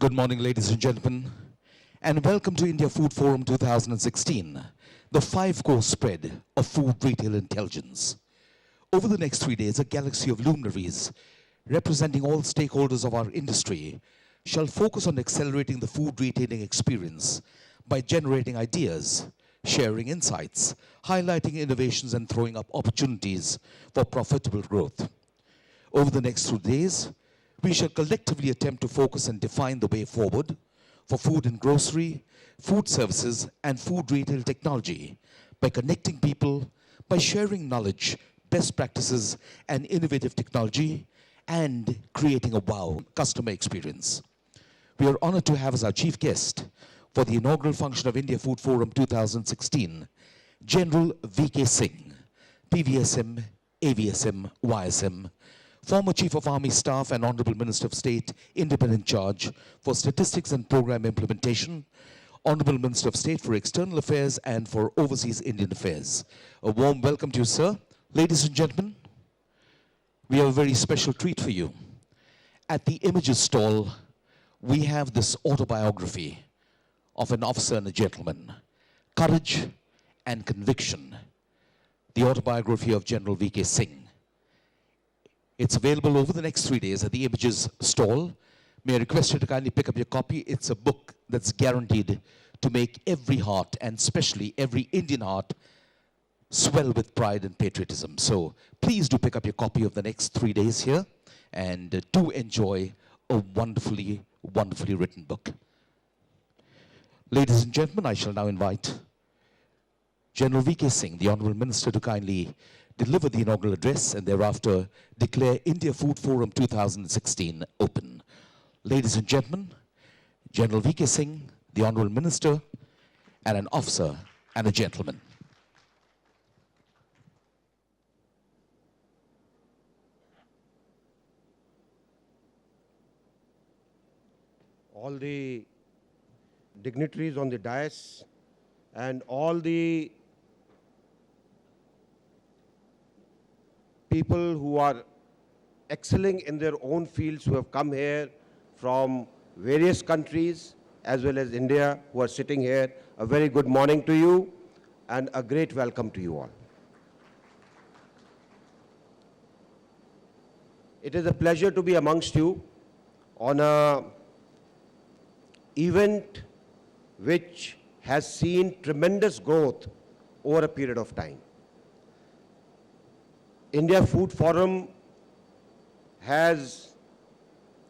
Good morning, ladies and gentlemen, and welcome to India Food Forum 2016, the five-course spread of food retail intelligence. Over the next 3 days, a galaxy of luminaries representing all stakeholders of our industry shall focus on accelerating the food retailing experience by generating ideas, sharing insights, highlighting innovations, and throwing up opportunities for profitable growth. Over the next 2 days, we shall collectively attempt to focus and define the way forward for food and grocery, food services, and food retail technology by connecting people, by sharing knowledge, best practices, and innovative technology, and creating a wow customer experience. We are honored to have as our chief guest for the inaugural function of India Food Forum 2016, General V.K. Singh, PVSM, AVSM, YSM, former Chief of Army Staff and Honorable Minister of State, Independent Charge for Statistics and Program Implementation, Honorable Minister of State for External Affairs and for Overseas Indian Affairs. A warm welcome to you, sir. Ladies and gentlemen, we have a very special treat for you. At the images stall, we have this autobiography of an officer and a gentleman, Courage and Conviction, the autobiography of General V.K. Singh. It's available over the next 3 days at the images stall. May I request you to kindly pick up your copy? It's a book that's guaranteed to make every heart, and especially every Indian heart, swell with pride and patriotism. So please do pick up your copy of the next 3 days here, and do enjoy a wonderfully, wonderfully written book. Ladies and gentlemen, I shall now invite General V.K. Singh, the Honorable Minister, to kindly deliver the inaugural address and thereafter declare India Food Forum 2016 open. Ladies and gentlemen, General V.K. Singh, the Honorable Minister, and an officer and a gentleman. All the dignitaries on the dais and all the people who are excelling in their own fields, who have come here from various countries as well as India, who are sitting here, a very good morning to you and a great welcome to you all. It is a pleasure to be amongst you on an event which has seen tremendous growth over a period of time. India Food Forum has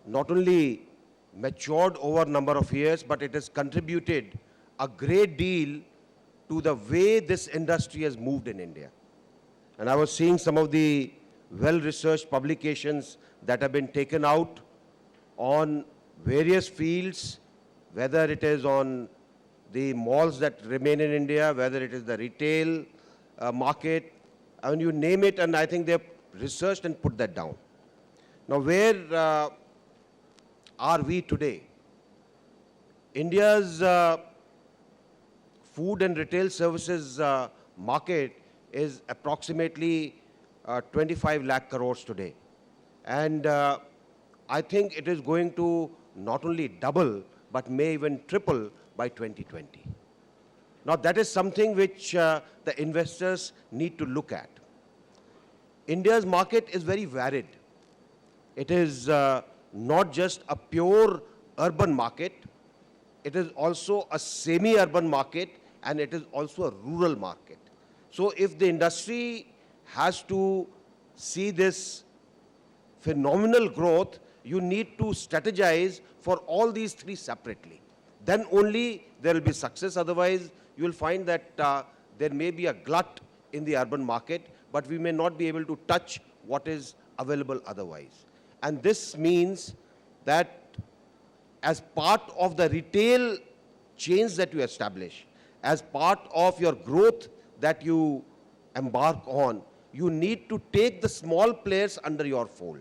not only matured over a number of years, but it has contributed a great deal to the way this industry has moved in India. And I was seeing some of the well-researched publications that have been taken out on various fields, whether it is on the malls that remain in India, whether it is the retail market, and you name it, and I think they've researched and put that down. Now, where are we today? India's food and retail services market is approximately 25 lakh crores today. And I think it is going to not only double, but may even triple by 2020. Now, that is something which the investors need to look at. India's market is very varied. It is not just a pure urban market. It is also a semi-urban market, and it is also a rural market. So if the industry has to see this phenomenal growth, you need to strategize for all these three separately. Then only there will be success. Otherwise, you will find that there may be a glut in the urban market, but we may not be able to touch what is available otherwise. And this means that as part of the retail chains that you establish, as part of your growth that you embark on, you need to take the small players under your fold.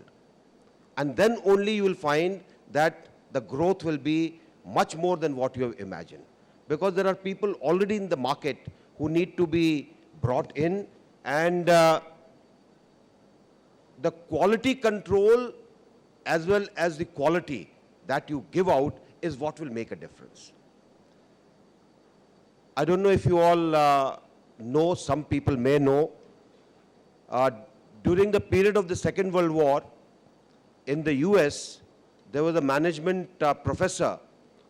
And then only you will find that the growth will be much more than what you have imagined. Because there are people already in the market who need to be brought in, and the quality control as well as the quality that you give out is what will make a difference. I don't know if you all know, some people may know, during the period of the Second World War, in the US, there was a management professor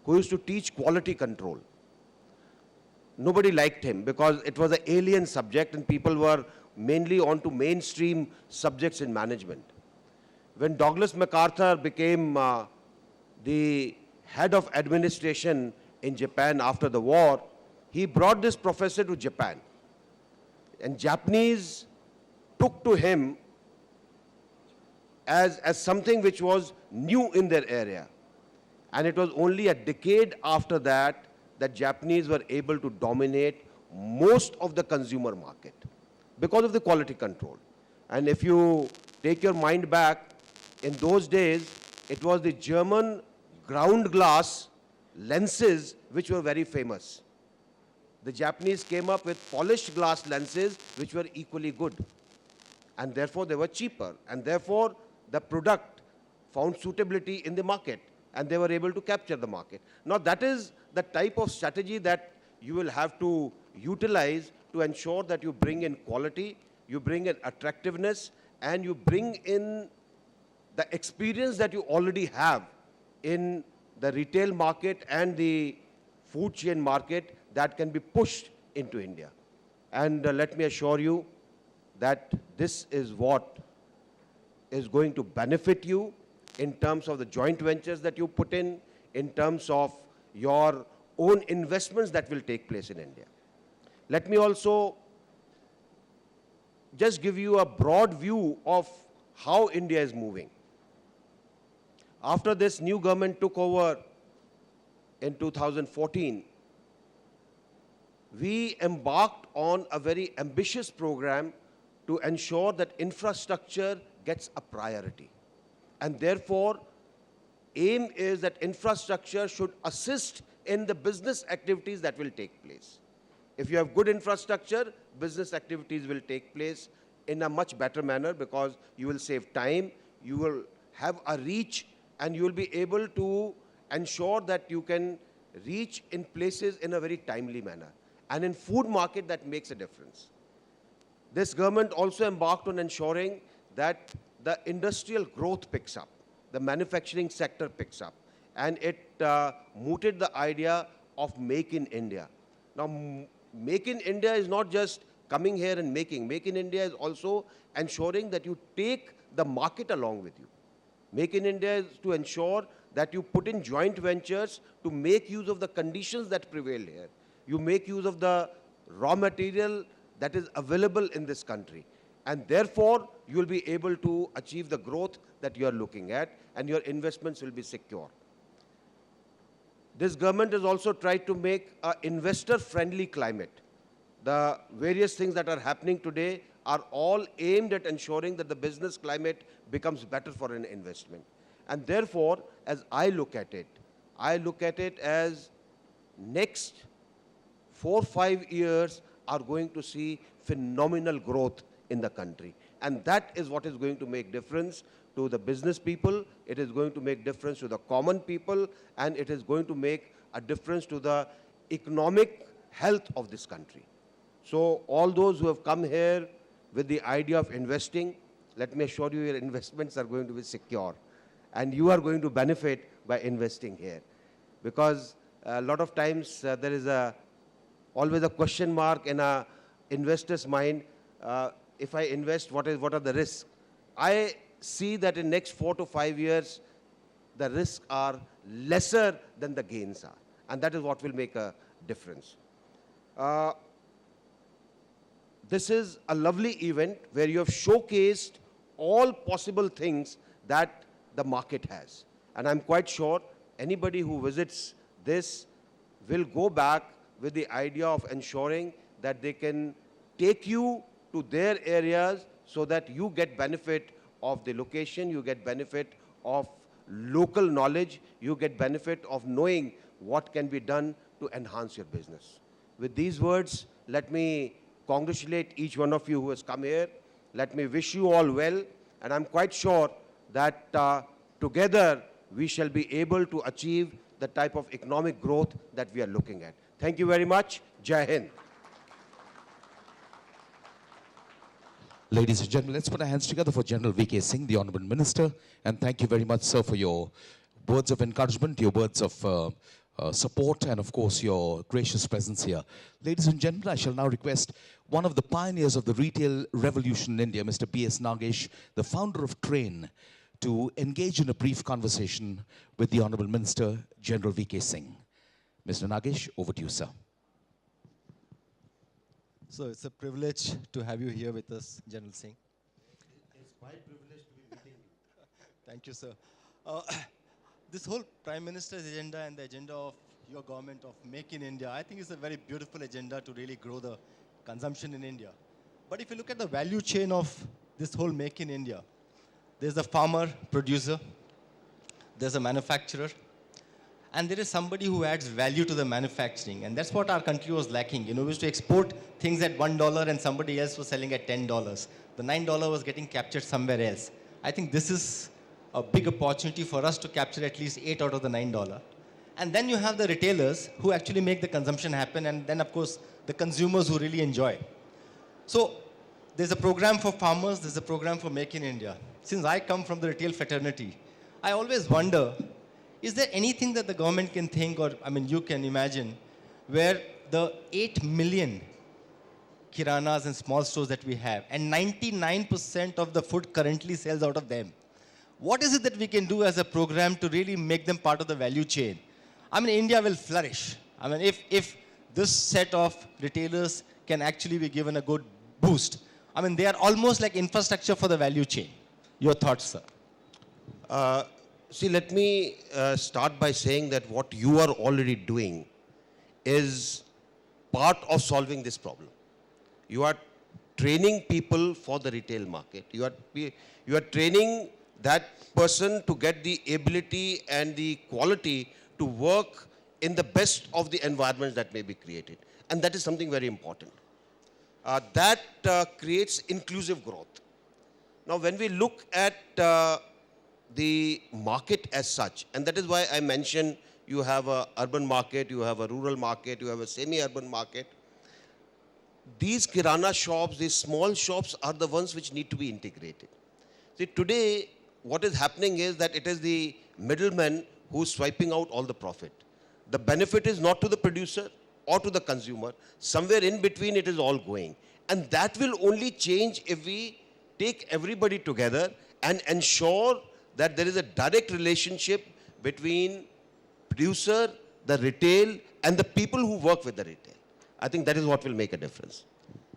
who used to teach quality control. Nobody liked him because it was an alien subject and people were mainly onto mainstream subjects in management. When Douglas MacArthur became the head of administration in Japan after the war, he brought this professor to Japan. And Japanese took to him as something which was new in their area. And it was only a decade after that that Japanese were able to dominate most of the consumer market because of the quality control. And if you take your mind back, in those days, it was the German ground glass lenses which were very famous. The Japanese came up with polished glass lenses which were equally good. And therefore, they were cheaper. And therefore, the product found suitability in the market. And they were able to capture the market. Now, that is the type of strategy that you will have to utilize to ensure that you bring in quality, you bring in attractiveness, and you bring in the experience that you already have in the retail market and the food chain market that can be pushed into India. And let me assure you that this is what is going to benefit you in terms of the joint ventures that you put in terms of your own investments that will take place in India. Let me also just give you a broad view of how India is moving. After this new government took over in 2014, we embarked on a very ambitious program to ensure that infrastructure gets a priority. And therefore, aim is that infrastructure should assist in the business activities that will take place. If you have good infrastructure, business activities will take place in a much better manner because you will save time, you will have a reach, and you will be able to ensure that you can reach in places in a very timely manner. And in food market, that makes a difference. This government also embarked on ensuring that the industrial growth picks up, the manufacturing sector picks up, and it mooted the idea of Make in India. Now, Make in India is not just coming here and making. Make in India is also ensuring that you take the market along with you. Make in India is to ensure that you put in joint ventures to make use of the conditions that prevail here. You make use of the raw material that is available in this country. And therefore, you will be able to achieve the growth that you are looking at, and your investments will be secure. This government has also tried to make an investor-friendly climate. The various things that are happening today are all aimed at ensuring that the business climate becomes better for an investment. And therefore, as I look at it as next 4 or 5 years are going to see phenomenal growth in the country. And that is what is going to make difference to the business people, it is going to make difference to the common people, and it is going to make a difference to the economic health of this country. So all those who have come here with the idea of investing, let me assure you your investments are going to be secure. And you are going to benefit by investing here. Because a lot of times there is always a question mark in an investor's mind. If I invest, what are the risks? I see that in next 4 to 5 years, the risks are lesser than the gains are. And that is what will make a difference. This is a lovely event where you have showcased all possible things that the market has. And I'm quite sure anybody who visits this will go back with the idea of ensuring that they can take you to their areas so that you get benefit of the location, you get benefit of local knowledge, you get benefit of knowing what can be done to enhance your business. With these words, let me congratulate each one of you who has come here. Let me wish you all well, and I'm quite sure that together we shall be able to achieve the type of economic growth that we are looking at. Thank you very much. Jai Hind. Ladies and gentlemen, let's put our hands together for General V.K. Singh, the Honorable Minister. And thank you very much, sir, for your words of encouragement, your words of support, and of course, your gracious presence here. Ladies and gentlemen, I shall now request one of the pioneers of the retail revolution in India, Mr. P.S. Nagesh, the founder of Train, to engage in a brief conversation with the Honorable Minister, General V.K. Singh. Mr. Nagesh, over to you, sir. So it's a privilege to have you here with us, General Singh. It's my privilege to be meeting you. Thank you, sir. This whole Prime Minister's agenda and the agenda of your government of Make in India, I think is a very beautiful agenda to really grow the consumption in India. But if you look at the value chain of this whole Make in India, there's a farmer, producer, there's a manufacturer, and there is somebody who adds value to the manufacturing. And that's what our country was lacking. You know, we used to export things at $1 and somebody else was selling at $10. The $9 was getting captured somewhere else. I think this is a big opportunity for us to capture at least 8 out of the $9. And then you have the retailers who actually make the consumption happen, and then of course the consumers who really enjoy. So there's a program for farmers, there's a program for Make in India. Since I come from the retail fraternity, I always wonder, is there anything that the government can think, or I mean you can imagine, where the 8 million kiranas and small stores that we have, and 99% of the food currently sells out of them, what is it that we can do as a program to really make them part of the value chain? I mean, India will flourish. I mean, if this set of retailers can actually be given a good boost, I mean, they are almost like infrastructure for the value chain. Your thoughts, sir? See, let me start by saying that what you are already doing is part of solving this problem. You are training people for the retail market. You are training that person to get the ability and the quality to work in the best of the environments that may be created. And that is something very important. That creates inclusive growth. Now, when we look at the market as such, and that is why I mentioned you have an urban market, you have a rural market, you have a semi-urban market. These kirana shops, these small shops are the ones which need to be integrated. See, today, what is happening is that it is the middleman who's swiping out all the profit. The benefit is not to the producer or to the consumer. Somewhere in between, it is all going. And that will only change if we take everybody together and ensure that there is a direct relationship between producer, the retail, and the people who work with the retail. I think that is what will make a difference.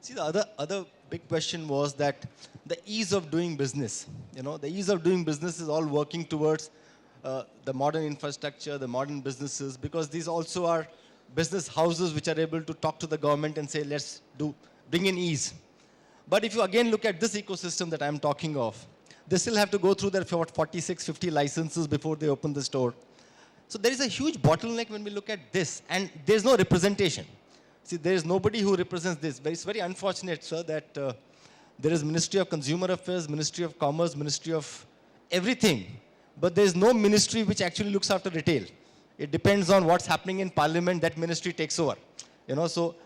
See, the other big question was that the ease of doing business. You know, the ease of doing business is all working towards the modern infrastructure, the modern businesses, because these also are business houses which are able to talk to the government and say, let's bring in ease. But if you again look at this ecosystem that I'm talking of, they still have to go through their 46, 50 licenses before they open the store. So there is a huge bottleneck when we look at this, and there's no representation. See, there is nobody who represents this. But it's very unfortunate, sir, that there is Ministry of Consumer Affairs, Ministry of Commerce, Ministry of everything, but there is no ministry which actually looks after retail. It depends on what's happening in Parliament, that ministry takes over. You know, so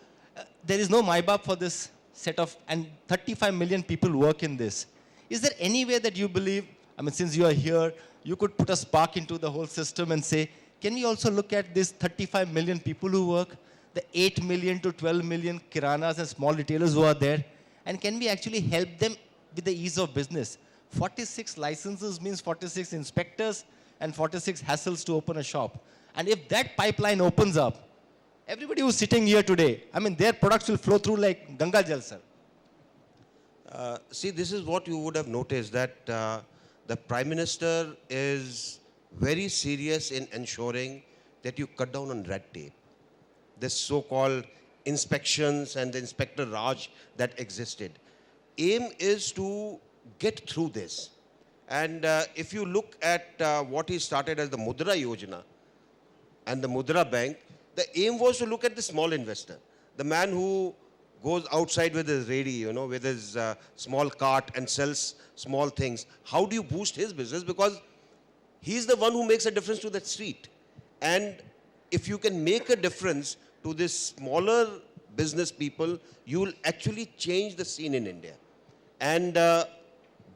there is no MyBab for this set of, and 35 million people work in this. Is there any way that you believe, I mean, since you are here, you could put a spark into the whole system and say, can we also look at this 35 million people who work, the 8 million to 12 million kiranas and small retailers who are there, and can we actually help them with the ease of business? 46 licenses means 46 inspectors and 46 hassles to open a shop. And if that pipeline opens up, everybody who's sitting here today, I mean, their products will flow through like Ganga Jal, sir. See, this is what you would have noticed, that the Prime Minister is very serious in ensuring that you cut down on red tape. This so-called inspections and the Inspector Raj that existed. Aim is to get through this. And if you look at what he started as the Mudra Yojana and the Mudra Bank, the aim was to look at the small investor, the man who goes outside with his ready, you know, with his small cart and sells small things. How do you boost his business? Because he's the one who makes a difference to that street. And if you can make a difference to this smaller business people, you will actually change the scene in India. And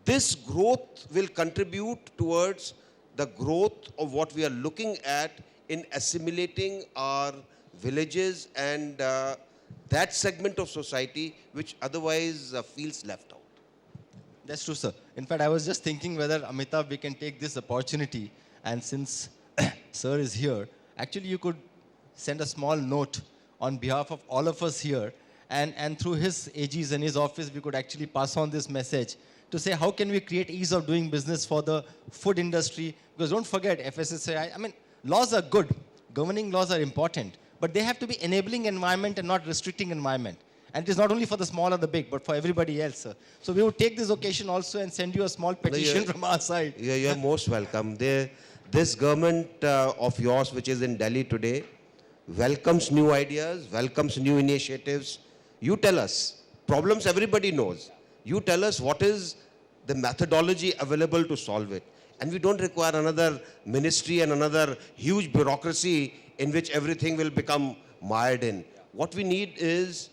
this growth will contribute towards the growth of what we are looking at in assimilating our villages and that segment of society which otherwise feels left out. That's true, sir. In fact, I was just thinking whether, Amitabh, we can take this opportunity, and since sir is here, actually you could send a small note on behalf of all of us here, and through his AGs and his office, we could actually pass on this message to say how can we create ease of doing business for the food industry. Because don't forget, FSSAI, I mean, laws are good, governing laws are important, but they have to be enabling environment and not restricting environment. And it is not only for the small or the big, but for everybody else, sir. So we would take this occasion also and send you a small petition from our side. Yeah, you're most welcome. This government of yours, which is in Delhi today, welcomes new ideas, welcomes new initiatives. You tell us. Problems everybody knows. You tell us what is the methodology available to solve it. And we don't require another ministry and another huge bureaucracy in which everything will become mired in. What we need is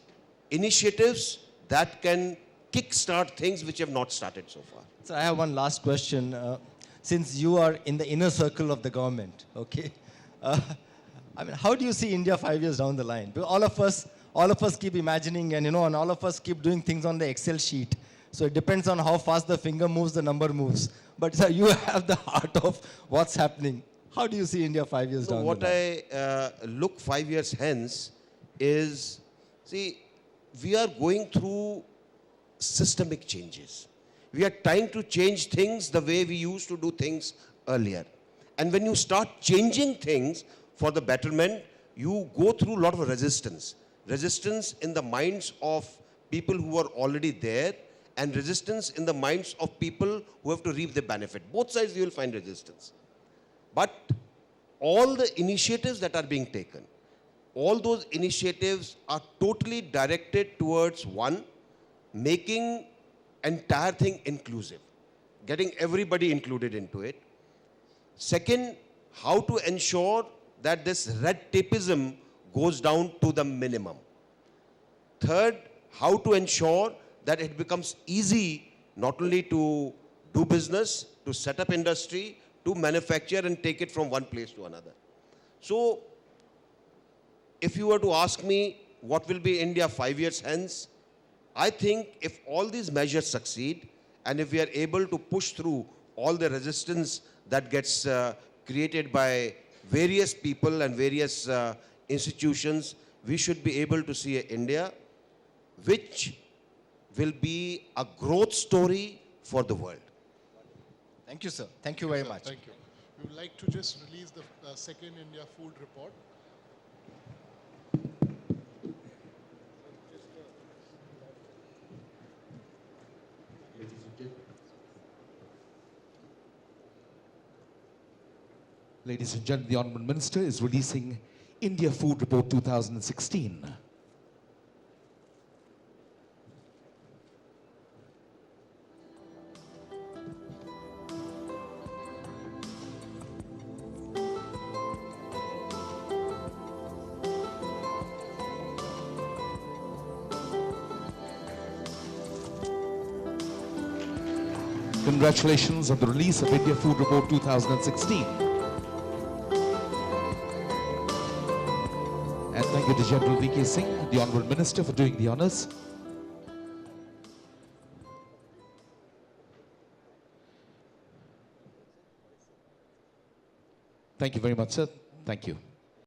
initiatives that can kickstart things which have not started so far. So I have one last question. Since you are in the inner circle of the government, okay? I mean, how do you see India 5 years down the line? Because all of us keep imagining, and and all of us keep doing things on the Excel sheet. So it depends on how fast the finger moves, the number moves. But sir, you have the heart of what's happening. How do you see India 5 years down the line? What I look 5 years hence is, see, we are going through systemic changes. We are trying to change things the way we used to do things earlier. And when you start changing things for the betterment, you go through a lot of resistance. Resistance in the minds of people who are already there, and resistance in the minds of people who have to reap the benefit. Both sides you will find resistance. But all the initiatives that are being taken, all those initiatives are totally directed towards, one, making entire thing inclusive, getting everybody included into it. Second, how to ensure that this red tapeism goes down to the minimum. Third, how to ensure that it becomes easy not only to do business, to set up industry, to manufacture and take it from one place to another. So, if you were to ask me what will be India 5 years hence, I think if all these measures succeed and if we are able to push through all the resistance that gets created by various people and various institutions, we should be able to see an India which will be a growth story for the world. Thank you, sir. Thank you very much. Thank you. We would like to just release the second India food report. Ladies and gentlemen, the Honourable Minister is releasing India Food Report 2016. Congratulations on the release of India Food Report 2016. And thank you to General V.K. Singh, the Honourable Minister, for doing the honours. Thank you very much, sir. Thank you.